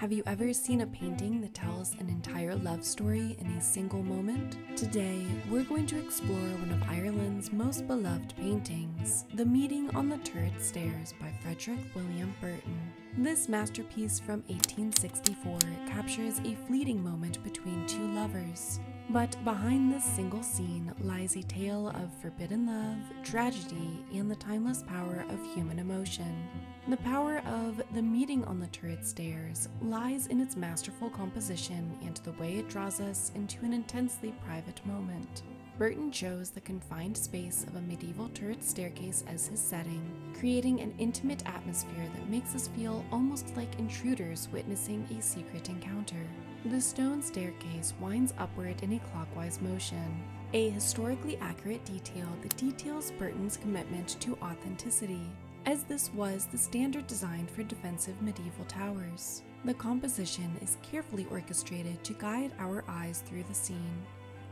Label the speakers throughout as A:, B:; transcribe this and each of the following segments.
A: Have you ever seen a painting that tells an entire love story in a single moment? Today, we're going to explore one of Ireland's most beloved paintings, The Meeting on the Turret Stairs by Frederic William Burton. This masterpiece from 1864 captures a fleeting moment between two lovers. But behind this single scene lies a tale of forbidden love, tragedy, and the timeless power of human emotion. The power of The Meeting on the Turret Stairs lies in its masterful composition and the way it draws us into an intensely private moment. Burton chose the confined space of a medieval turret staircase as his setting, creating an intimate atmosphere that makes us feel almost like intruders witnessing a secret encounter. The stone staircase winds upward in a clockwise motion, a historically accurate detail that details Burton's commitment to authenticity, as this was the standard design for defensive medieval towers. The composition is carefully orchestrated to guide our eyes through the scene.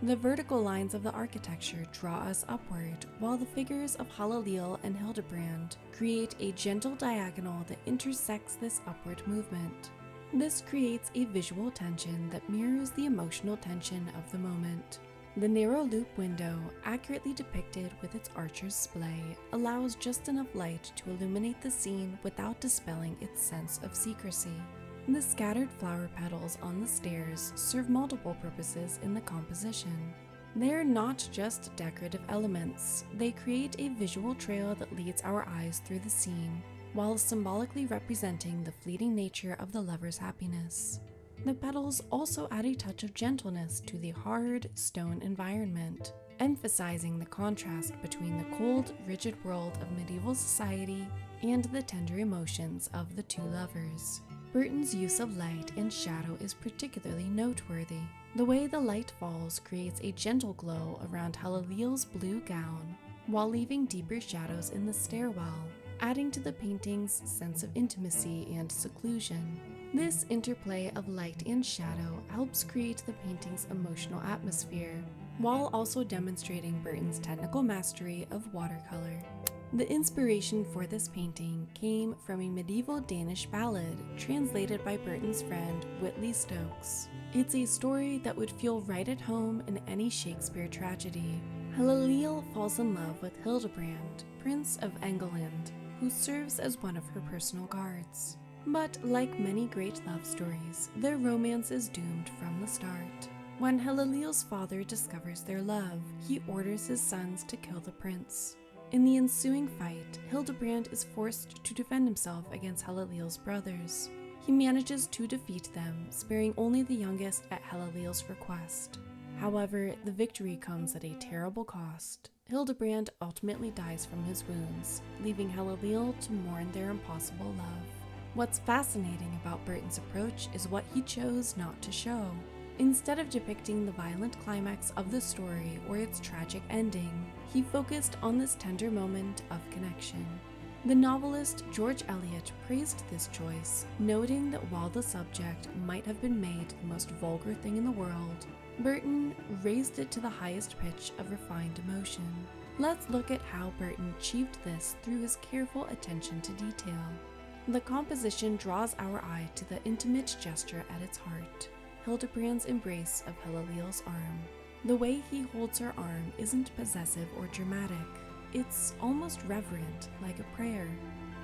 A: The vertical lines of the architecture draw us upward, while the figures of Hellelil and Hildebrand create a gentle diagonal that intersects this upward movement. This creates a visual tension that mirrors the emotional tension of the moment. The narrow loop window, accurately depicted with its archer's splay, allows just enough light to illuminate the scene without dispelling its sense of secrecy. The scattered flower petals on the stairs serve multiple purposes in the composition. They're not just decorative elements, they create a visual trail that leads our eyes through the scene, while symbolically representing the fleeting nature of the lover's happiness. The petals also add a touch of gentleness to the hard, stone environment, emphasizing the contrast between the cold, rigid world of medieval society and the tender emotions of the two lovers. Burton's use of light and shadow is particularly noteworthy. The way the light falls creates a gentle glow around Hellelil's blue gown, while leaving deeper shadows in the stairwell, adding to the painting's sense of intimacy and seclusion. This interplay of light and shadow helps create the painting's emotional atmosphere, while also demonstrating Burton's technical mastery of watercolor. The inspiration for this painting came from a medieval Danish ballad translated by Burton's friend Whitley Stokes. It's a story that would feel right at home in any Shakespeare tragedy. Hellelil falls in love with Hildebrand, Prince of England, who serves as one of her personal guards. But like many great love stories, their romance is doomed from the start. When Hellelil's father discovers their love, he orders his sons to kill the prince. In the ensuing fight, Hildebrand is forced to defend himself against Hellelil's brothers. He manages to defeat them, sparing only the youngest at Hellelil's request. However, the victory comes at a terrible cost. Hildebrand ultimately dies from his wounds, leaving Hellelil to mourn their impossible love. What's fascinating about Burton's approach is what he chose not to show. Instead of depicting the violent climax of the story or its tragic ending, he focused on this tender moment of connection. The novelist George Eliot praised this choice, noting that while the subject might have been made the most vulgar thing in the world, Burton raised it to the highest pitch of refined emotion. Let's look at how Burton achieved this through his careful attention to detail. The composition draws our eye to the intimate gesture at its heart, Hildebrand's embrace of Hellelil's arm. The way he holds her arm isn't possessive or dramatic. It's almost reverent, like a prayer.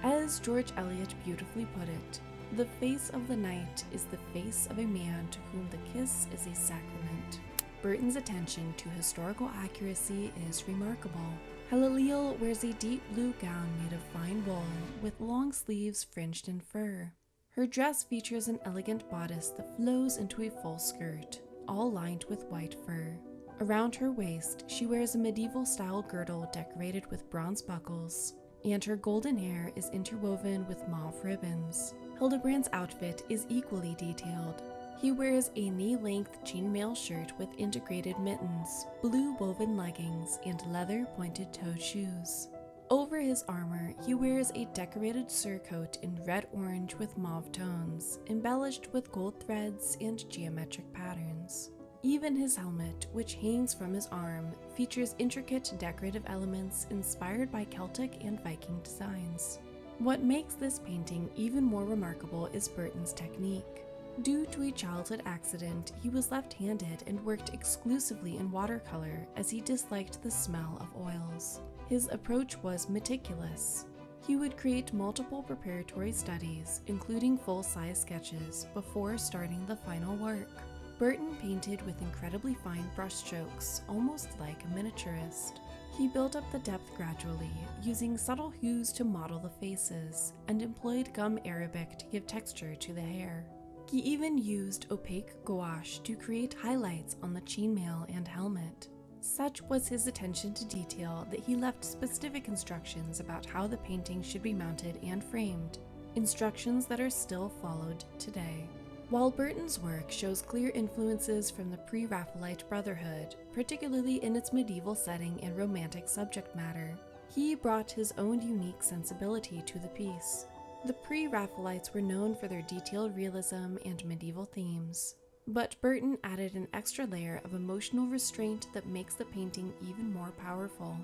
A: As George Eliot beautifully put it, the face of the night is the face of a man to whom the kiss is a sacrament. Burton's attention to historical accuracy is remarkable. Hellelil wears a deep blue gown made of fine wool with long sleeves fringed in fur. Her dress features an elegant bodice that flows into a full skirt, all lined with white fur. Around her waist, she wears a medieval-style girdle decorated with bronze buckles, and her golden hair is interwoven with mauve ribbons. Hildebrand's outfit is equally detailed. He wears a knee-length chainmail shirt with integrated mittens, blue woven leggings, and leather pointed-toed shoes. Over his armor, he wears a decorated surcoat in red-orange with mauve tones, embellished with gold threads and geometric patterns. Even his helmet, which hangs from his arm, features intricate decorative elements inspired by Celtic and Viking designs. What makes this painting even more remarkable is Burton's technique. Due to a childhood accident, he was left-handed and worked exclusively in watercolor as he disliked the smell of oils. His approach was meticulous. He would create multiple preparatory studies, including full-size sketches, before starting the final work. Burton painted with incredibly fine brushstrokes, almost like a miniaturist. He built up the depth gradually, using subtle hues to model the faces, and employed gum arabic to give texture to the hair. He even used opaque gouache to create highlights on the chainmail and helmet. Such was his attention to detail that he left specific instructions about how the painting should be mounted and framed, instructions that are still followed today. While Burton's work shows clear influences from the Pre-Raphaelite Brotherhood, particularly in its medieval setting and romantic subject matter, he brought his own unique sensibility to the piece. The Pre-Raphaelites were known for their detailed realism and medieval themes, but Burton added an extra layer of emotional restraint that makes the painting even more powerful.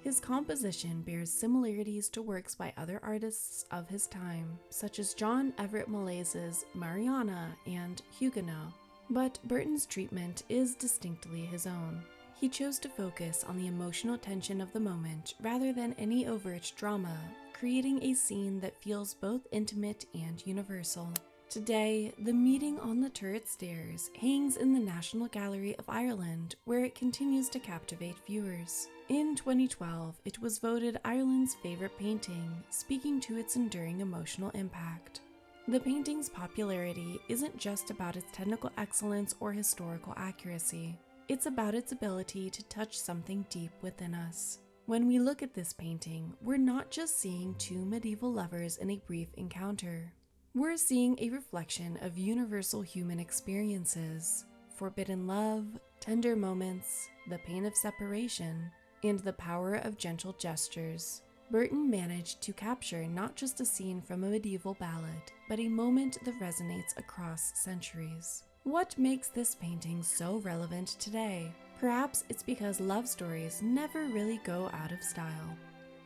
A: His composition bears similarities to works by other artists of his time, such as John Everett Millaise's Mariana and Huguenot, but Burton's treatment is distinctly his own. He chose to focus on the emotional tension of the moment rather than any overt drama, creating a scene that feels both intimate and universal. Today, the meeting on the turret stairs hangs in the National Gallery of Ireland, where it continues to captivate viewers. In 2012, it was voted Ireland's favorite painting, speaking to its enduring emotional impact. The painting's popularity isn't just about its technical excellence or historical accuracy. It's about its ability to touch something deep within us. When we look at this painting, we're not just seeing two medieval lovers in a brief encounter. We're seeing a reflection of universal human experiences, forbidden love, tender moments, the pain of separation, and the power of gentle gestures. Burton managed to capture not just a scene from a medieval ballad, but a moment that resonates across centuries. What makes this painting so relevant today? Perhaps it's because love stories never really go out of style.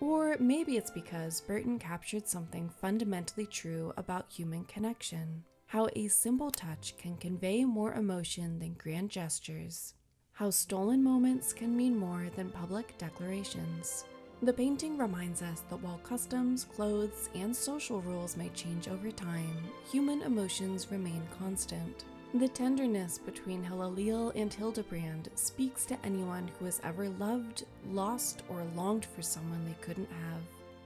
A: Or maybe it's because Burton captured something fundamentally true about human connection. How a simple touch can convey more emotion than grand gestures. How stolen moments can mean more than public declarations. The painting reminds us that while customs, clothes, and social rules may change over time, human emotions remain constant. The tenderness between Hellelil and Hildebrand speaks to anyone who has ever loved, lost, or longed for someone they couldn't have.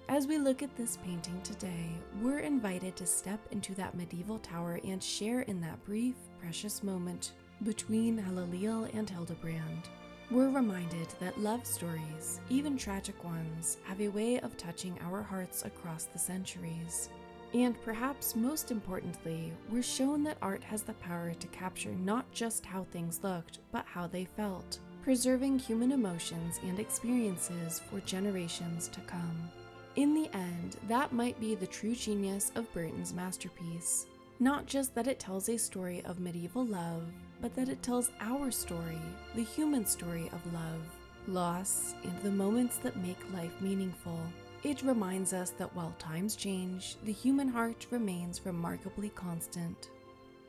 A: As we look at this painting today, we're invited to step into that medieval tower and share in that brief, precious moment between Hellelil and Hildebrand. We're reminded that love stories, even tragic ones, have a way of touching our hearts across the centuries. And perhaps most importantly, we're shown that art has the power to capture not just how things looked, but how they felt, preserving human emotions and experiences for generations to come. In the end, that might be the true genius of Burton's masterpiece. Not just that it tells a story of medieval love, but that it tells our story, the human story of love, loss, and the moments that make life meaningful. It reminds us that while times change, the human heart remains remarkably constant.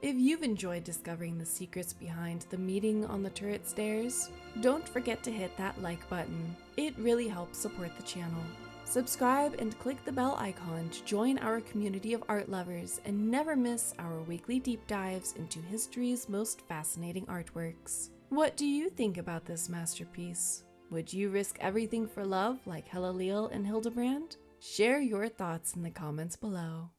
A: If you've enjoyed discovering the secrets behind the meeting on the turret stairs, don't forget to hit that like button. It really helps support the channel. Subscribe and click the bell icon to join our community of art lovers and never miss our weekly deep dives into history's most fascinating artworks. What do you think about this masterpiece? Would you risk everything for love like Hellelil and Hildebrand? Share your thoughts in the comments below.